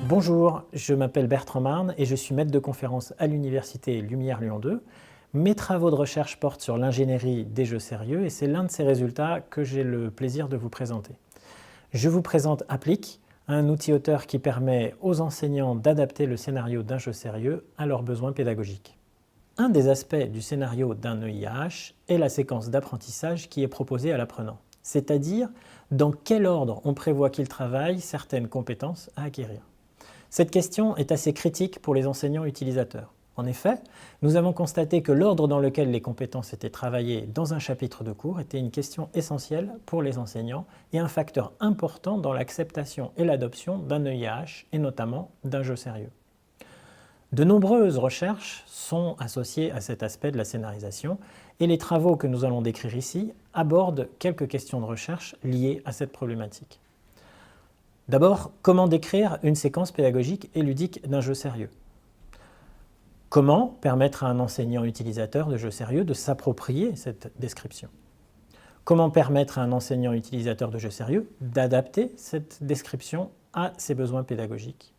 Bonjour, je m'appelle Bertrand Marne et je suis maître de conférence à l'Université Lumière Lyon 2. Mes travaux de recherche portent sur l'ingénierie des jeux sérieux et c'est l'un de ces résultats que j'ai le plaisir de vous présenter. Je vous présente Applic, un outil auteur qui permet aux enseignants d'adapter le scénario d'un jeu sérieux à leurs besoins pédagogiques. Un des aspects du scénario d'un EIAH est la séquence d'apprentissage qui est proposée à l'apprenant, c'est-à-dire dans quel ordre on prévoit qu'il travaille certaines compétences à acquérir. Cette question est assez critique pour les enseignants utilisateurs. En effet, nous avons constaté que l'ordre dans lequel les compétences étaient travaillées dans un chapitre de cours était une question essentielle pour les enseignants et un facteur important dans l'acceptation et l'adoption d'un EIAH et notamment d'un jeu sérieux. De nombreuses recherches sont associées à cet aspect de la scénarisation et les travaux que nous allons décrire ici abordent quelques questions de recherche liées à cette problématique. D'abord, comment décrire une séquence pédagogique et ludique d'un jeu sérieux? Comment permettre à un enseignant utilisateur de jeu sérieux de s'approprier cette description? Comment permettre à un enseignant utilisateur de jeu sérieux d'adapter cette description à ses besoins pédagogiques?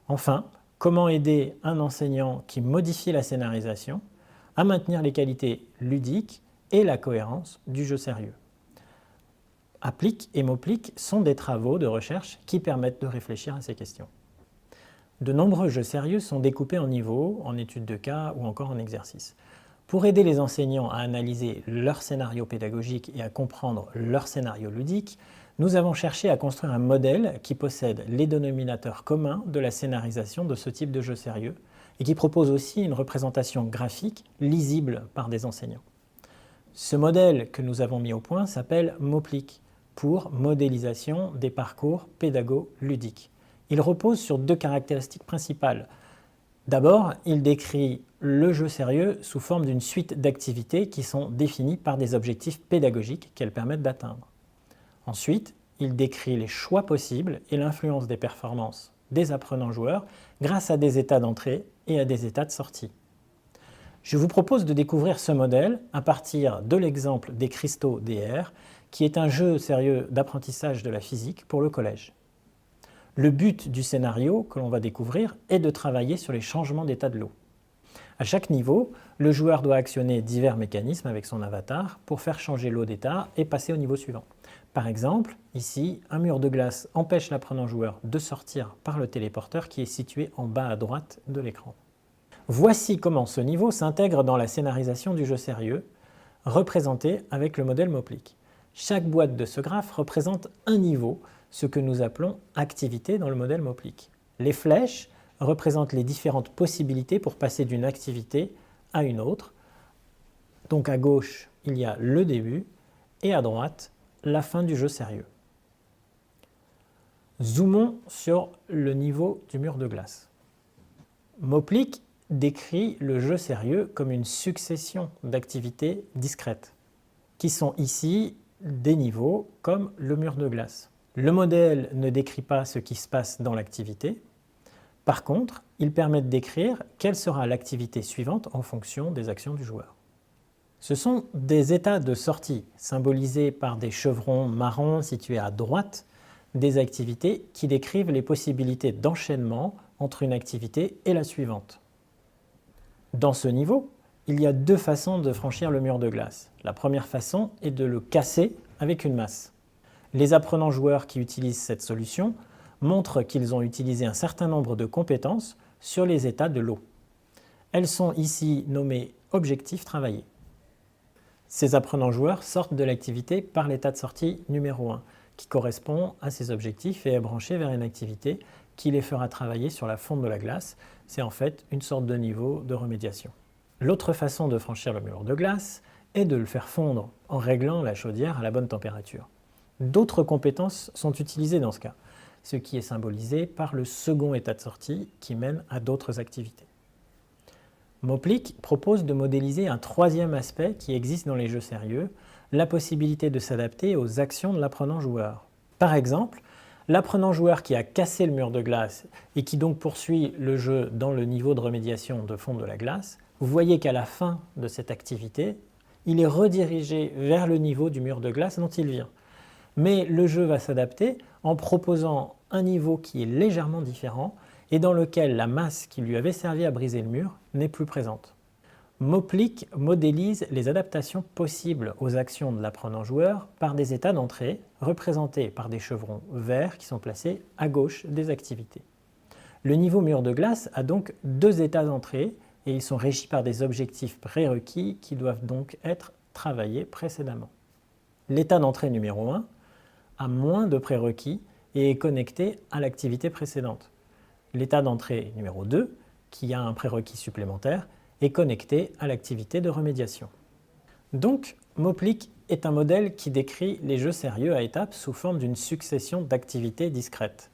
Enfin, comment aider un enseignant qui modifie la scénarisation à maintenir les qualités ludiques et la cohérence du jeu sérieux? Applic et Moplic sont des travaux de recherche qui permettent de réfléchir à ces questions. De nombreux jeux sérieux sont découpés en niveaux, en études de cas ou encore en exercices. Pour aider les enseignants à analyser leur scénario pédagogique et à comprendre leur scénario ludique, nous avons cherché à construire un modèle qui possède les dénominateurs communs de la scénarisation de ce type de jeu sérieux et qui propose aussi une représentation graphique lisible par des enseignants. Ce modèle que nous avons mis au point s'appelle Moplic, pour modélisation des parcours pédago-ludiques. Il repose sur deux caractéristiques principales. D'abord, il décrit le jeu sérieux sous forme d'une suite d'activités qui sont définies par des objectifs pédagogiques qu'elles permettent d'atteindre. Ensuite, il décrit les choix possibles et l'influence des performances des apprenants-joueurs grâce à des états d'entrée et à des états de sortie. Je vous propose de découvrir ce modèle à partir de l'exemple des cristaux DR, qui est un jeu sérieux d'apprentissage de la physique pour le collège. Le but du scénario que l'on va découvrir est de travailler sur les changements d'état de l'eau. À chaque niveau, le joueur doit actionner divers mécanismes avec son avatar pour faire changer l'eau d'état et passer au niveau suivant. Par exemple, ici, un mur de glace empêche l'apprenant-joueur de sortir par le téléporteur qui est situé en bas à droite de l'écran. Voici comment ce niveau s'intègre dans la scénarisation du jeu sérieux, représenté avec le modèle Moplic. Chaque boîte de ce graphe représente un niveau, ce que nous appelons activité dans le modèle Moplic. Les flèches représentent les différentes possibilités pour passer d'une activité à une autre. Donc à gauche, il y a le début et à droite, la fin du jeu sérieux. Zoomons sur le niveau du mur de glace. Moplic décrit le jeu sérieux comme une succession d'activités discrètes, qui sont ici des niveaux comme le mur de glace. Le modèle ne décrit pas ce qui se passe dans l'activité. Par contre, il permet de décrire quelle sera l'activité suivante en fonction des actions du joueur. Ce sont des états de sortie, symbolisés par des chevrons marrons situés à droite des activités qui décrivent les possibilités d'enchaînement entre une activité et la suivante. Dans ce niveau, il y a deux façons de franchir le mur de glace. La première façon est de le casser avec une masse. Les apprenants joueurs qui utilisent cette solution montrent qu'ils ont utilisé un certain nombre de compétences sur les états de l'eau. Elles sont ici nommées objectifs travaillés. Ces apprenants joueurs sortent de l'activité par l'état de sortie numéro 1, qui correspond à ces objectifs et est branché vers une activité qui les fera travailler sur la fonte de la glace. C'est en fait une sorte de niveau de remédiation. L'autre façon de franchir le mur de glace est de le faire fondre en réglant la chaudière à la bonne température. D'autres compétences sont utilisées dans ce cas, ce qui est symbolisé par le second état de sortie qui mène à d'autres activités. Moplic propose de modéliser un troisième aspect qui existe dans les jeux sérieux, la possibilité de s'adapter aux actions de l'apprenant-joueur. Par exemple, l'apprenant-joueur qui a cassé le mur de glace et qui donc poursuit le jeu dans le niveau de remédiation de fonte de la glace, vous voyez qu'à la fin de cette activité, il est redirigé vers le niveau du mur de glace dont il vient. Mais le jeu va s'adapter en proposant un niveau qui est légèrement différent et dans lequel la masse qui lui avait servi à briser le mur n'est plus présente. Moplic modélise les adaptations possibles aux actions de l'apprenant-joueur par des états d'entrée représentés par des chevrons verts qui sont placés à gauche des activités. Le niveau mur de glace a donc deux états d'entrée et ils sont régis par des objectifs prérequis qui doivent donc être travaillés précédemment. L'état d'entrée numéro 1 a moins de prérequis et est connecté à l'activité précédente. L'état d'entrée numéro 2, qui a un prérequis supplémentaire, est connecté à l'activité de remédiation. Donc, Moplic est un modèle qui décrit les jeux sérieux à étapes sous forme d'une succession d'activités discrètes.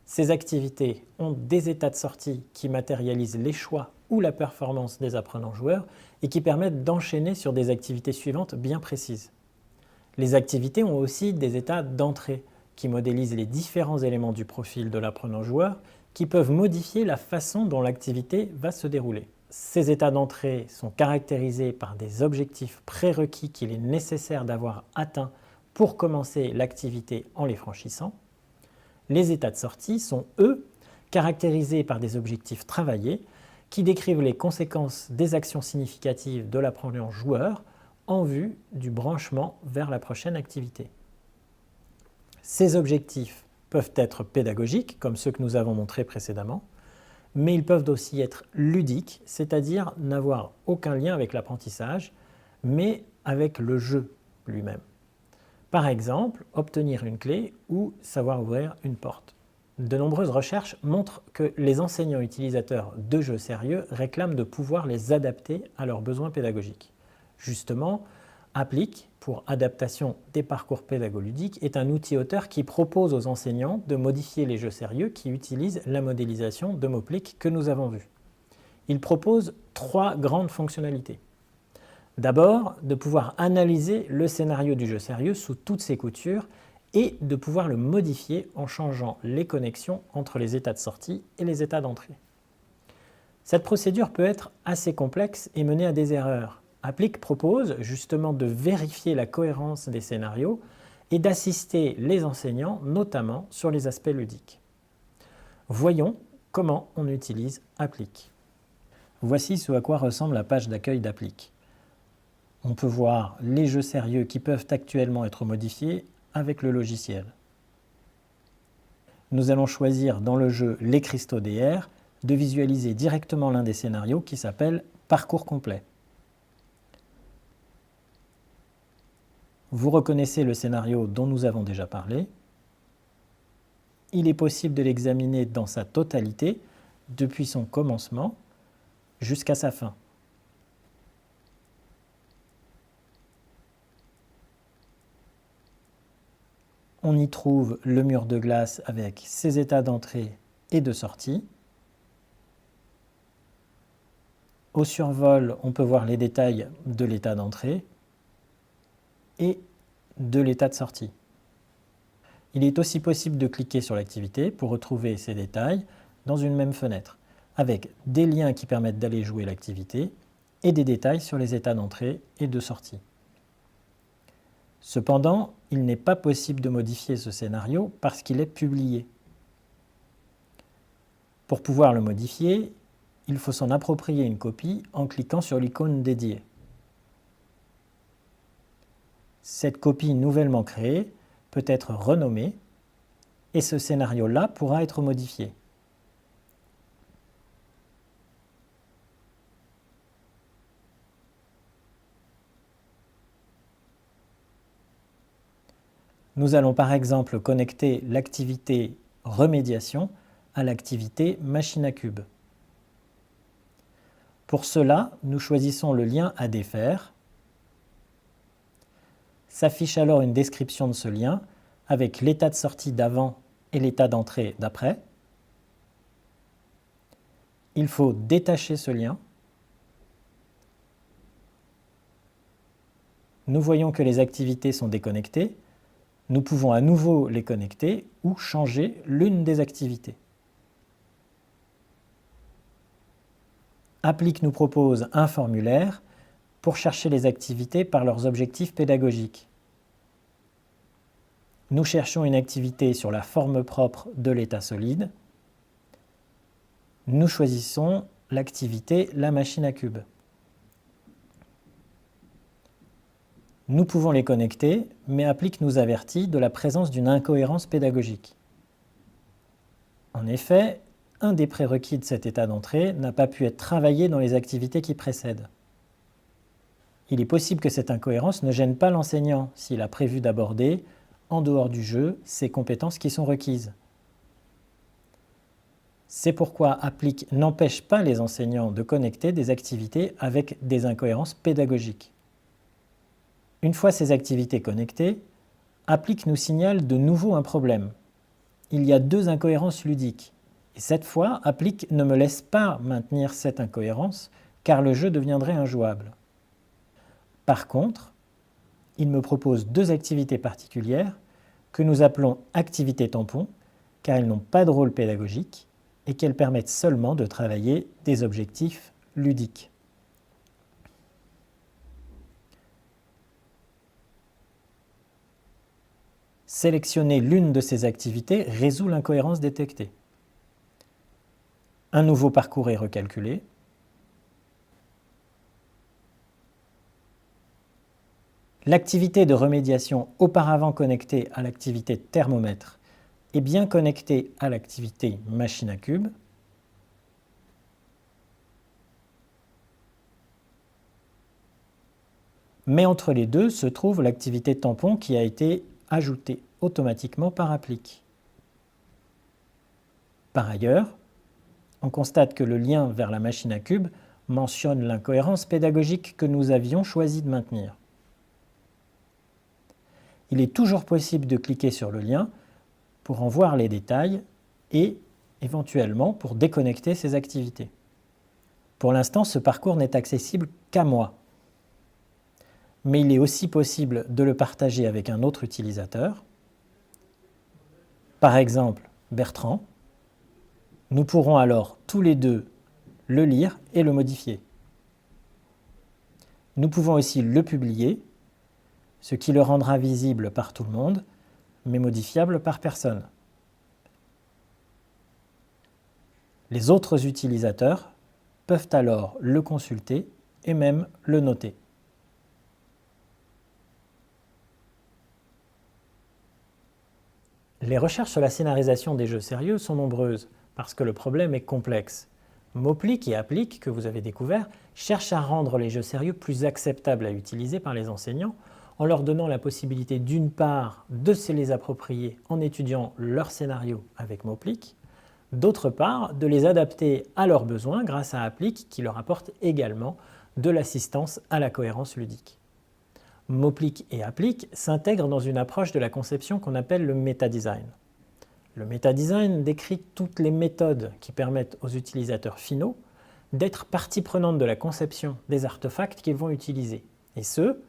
Ces activités ont des états de sortie qui matérialisent les choix ou la performance des apprenants-joueurs et qui permettent d'enchaîner sur des activités suivantes bien précises. Les activités ont aussi des états d'entrée qui modélisent les différents éléments du profil de l'apprenant-joueur qui peuvent modifier la façon dont l'activité va se dérouler. Ces états d'entrée sont caractérisés par des objectifs prérequis qu'il est nécessaire d'avoir atteints pour commencer l'activité en les franchissant. Les états de sortie sont, eux, caractérisés par des objectifs travaillés qui décrivent les conséquences des actions significatives de l'apprenant-joueur en vue du branchement vers la prochaine activité. Ces objectifs peuvent être pédagogiques, comme ceux que nous avons montrés précédemment, mais ils peuvent aussi être ludiques, c'est-à-dire n'avoir aucun lien avec l'apprentissage, mais avec le jeu lui-même. Par exemple, obtenir une clé ou savoir ouvrir une porte. De nombreuses recherches montrent que les enseignants utilisateurs de jeux sérieux réclament de pouvoir les adapter à leurs besoins pédagogiques. Justement, Applic, pour adaptation des parcours pédago-ludiques, est un outil auteur qui propose aux enseignants de modifier les jeux sérieux qui utilisent la modélisation de Moplic que nous avons vue. Il propose 3 grandes fonctionnalités. D'abord, de pouvoir analyser le scénario du jeu sérieux sous toutes ses coutures et de pouvoir le modifier en changeant les connexions entre les états de sortie et les états d'entrée. Cette procédure peut être assez complexe et mener à des erreurs. Applic propose justement de vérifier la cohérence des scénarios et d'assister les enseignants, notamment sur les aspects ludiques. Voyons comment on utilise Applic. Voici ce à quoi ressemble la page d'accueil d'Applic. On peut voir les jeux sérieux qui peuvent actuellement être modifiés avec le logiciel. Nous allons choisir dans le jeu Les Cristaux DR de visualiser directement l'un des scénarios qui s'appelle Parcours complet. Vous reconnaissez le scénario dont nous avons déjà parlé. Il est possible de l'examiner dans sa totalité, depuis son commencement jusqu'à sa fin. On y trouve le mur de glace avec ses états d'entrée et de sortie. Au survol, on peut voir les détails de l'état d'entrée et de l'état de sortie. Il est aussi possible de cliquer sur l'activité pour retrouver ces détails dans une même fenêtre, avec des liens qui permettent d'aller jouer l'activité et des détails sur les états d'entrée et de sortie. Cependant, il n'est pas possible de modifier ce scénario parce qu'il est publié. Pour pouvoir le modifier, il faut s'en approprier une copie en cliquant sur l'icône dédiée. Cette copie nouvellement créée peut être renommée et ce scénario-là pourra être modifié. Nous allons par exemple connecter l'activité remédiation à l'activité machine à cubes. Pour cela, nous choisissons le lien à défaire. S'affiche alors une description de ce lien avec l'état de sortie d'avant et l'état d'entrée d'après. Il faut détacher ce lien. Nous voyons que les activités sont déconnectées. Nous pouvons à nouveau les connecter ou changer l'une des activités. Applic nous propose un formulaire pour chercher les activités par leurs objectifs pédagogiques. Nous cherchons une activité sur la forme propre de l'état solide. Nous choisissons l'activité la machine à cubes. Nous pouvons les connecter, mais Applique nous avertit de la présence d'une incohérence pédagogique. En effet, un des prérequis de cet état d'entrée n'a pas pu être travaillé dans les activités qui précèdent. Il est possible que cette incohérence ne gêne pas l'enseignant s'il a prévu d'aborder, en dehors du jeu, ces compétences qui sont requises. C'est pourquoi Applique n'empêche pas les enseignants de connecter des activités avec des incohérences pédagogiques. Une fois ces activités connectées, Applique nous signale de nouveau un problème. Il y a 2 incohérences ludiques. Et cette fois, Applique ne me laisse pas maintenir cette incohérence, car le jeu deviendrait injouable. Par contre, il me propose 2 activités particulières que nous appelons activités tampons, car elles n'ont pas de rôle pédagogique et qu'elles permettent seulement de travailler des objectifs ludiques. Sélectionner l'une de ces activités résout l'incohérence détectée. Un nouveau parcours est recalculé. L'activité de remédiation auparavant connectée à l'activité thermomètre est bien connectée à l'activité machine à cubes. Mais entre les deux se trouve l'activité tampon qui a été ajoutée automatiquement par Applique. Par ailleurs, on constate que le lien vers la machine à cubes mentionne l'incohérence pédagogique que nous avions choisi de maintenir. Il est toujours possible de cliquer sur le lien pour en voir les détails et, éventuellement, pour déconnecter ces activités. Pour l'instant, ce parcours n'est accessible qu'à moi. Mais il est aussi possible de le partager avec un autre utilisateur, par exemple Bertrand. Nous pourrons alors tous les deux le lire et le modifier. Nous pouvons aussi le publier, ce qui le rendra visible par tout le monde, mais modifiable par personne. Les autres utilisateurs peuvent alors le consulter et même le noter. Les recherches sur la scénarisation des jeux sérieux sont nombreuses, parce que le problème est complexe. Mauplic et Applique, que vous avez découvert, cherchent à rendre les jeux sérieux plus acceptables à utiliser par les enseignants, en leur donnant la possibilité d'une part de se les approprier en étudiant leur scénario avec Mauplic, d'autre part de les adapter à leurs besoins grâce à Applique qui leur apporte également de l'assistance à la cohérence ludique. Mauplic et Applique s'intègrent dans une approche de la conception qu'on appelle le métadesign. Le métadesign décrit toutes les méthodes qui permettent aux utilisateurs finaux d'être partie prenante de la conception des artefacts qu'ils vont utiliser, et ce,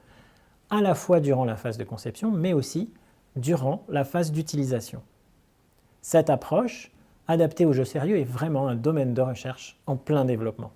à la fois durant la phase de conception, mais aussi durant la phase d'utilisation. Cette approche, adaptée aux jeux sérieux, est vraiment un domaine de recherche en plein développement.